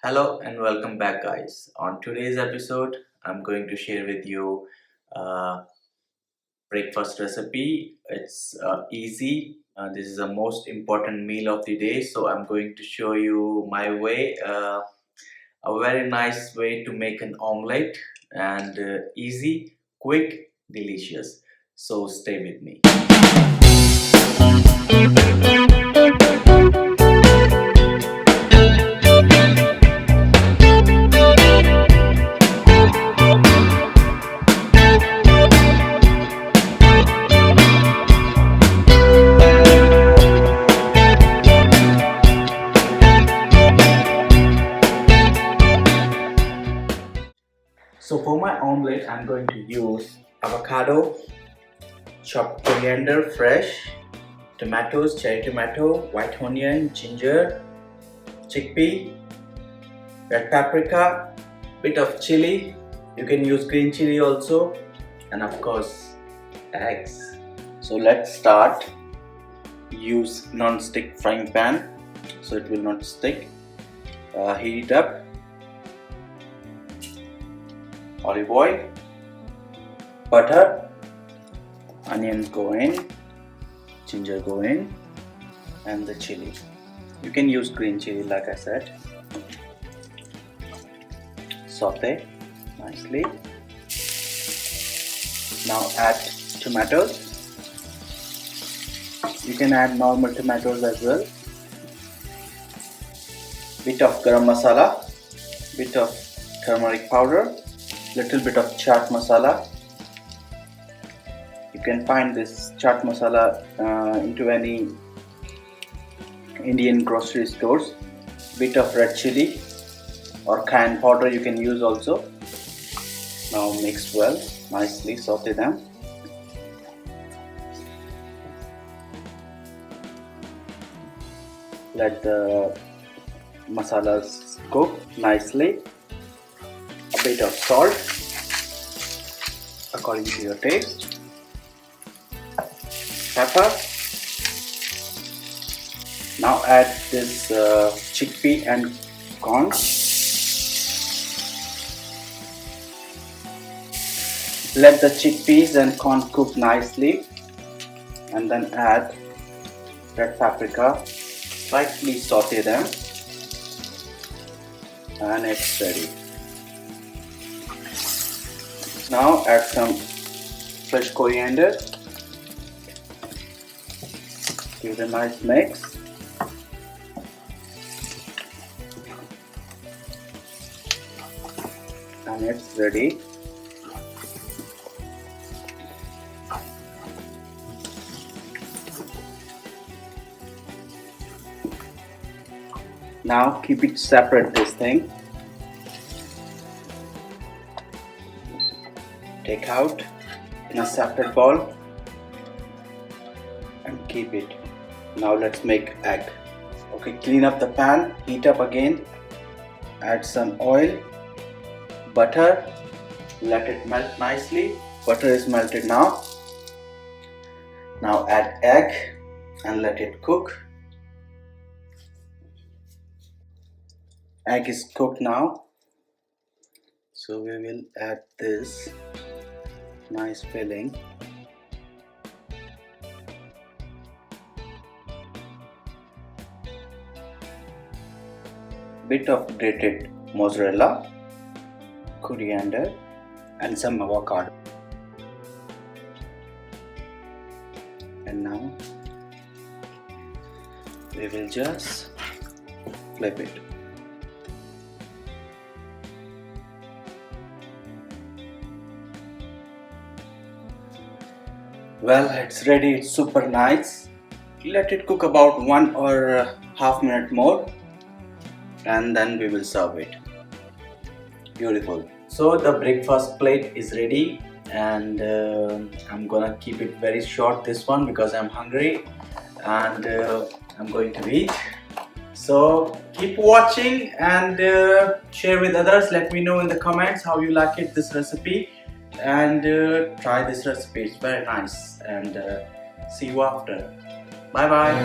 Hello and welcome back, guys. On today's episode I'm going to share with you breakfast recipe. It's easy. This is the most important meal of the day, so I'm going to show you my way, a very nice way to make an omelette, and easy, quick, delicious. So stay with me. So for my omelette, I'm going to use avocado, chopped coriander fresh, tomatoes, cherry tomato, white onion, ginger, chickpea, red paprika, bit of chili. You can use green chili also, and of course eggs. So let's start. Use non-stick frying pan so it will not stick. Heat it up. Olive oil, butter, onions go in, ginger go in, and the chili. You can use green chili like I said. Saute nicely. Now add tomatoes. You can add normal tomatoes as well. Bit of garam masala, bit of turmeric powder, little bit of chaat masala. You can find this chaat masala into any Indian grocery stores. Bit of red chili or cayenne powder you can use also. Now mix well, nicely saute them. Let the masalas cook nicely. A bit of salt according to your taste, pepper. Now add this chickpea and corn. Let the chickpeas and corn cook nicely, and then add red paprika. Slightly saute them, and it's ready. Now add some fresh coriander. Give it a nice mix. And it's ready. Now keep it separate, this thing. Take out in a separate bowl and keep it. Now let's make egg. Okay, clean up the pan, heat up again, add some oil, butter, let it melt nicely. Butter is melted now. Now add egg and let it cook. Egg is cooked now, so we will add this nice filling. Bit of grated mozzarella, coriander, and some avocado. And now we will just flip it. Well, it's ready. It's super nice. Let it cook about 1 or half minute more, and then we will serve it. Beautiful. So the breakfast plate is ready, and I'm gonna keep it very short, this one, because I'm hungry and I'm going to eat. So keep watching and share with others. Let me know in the comments how you like it, this recipe, and try this recipe. It's very nice, and see you after. Bye bye.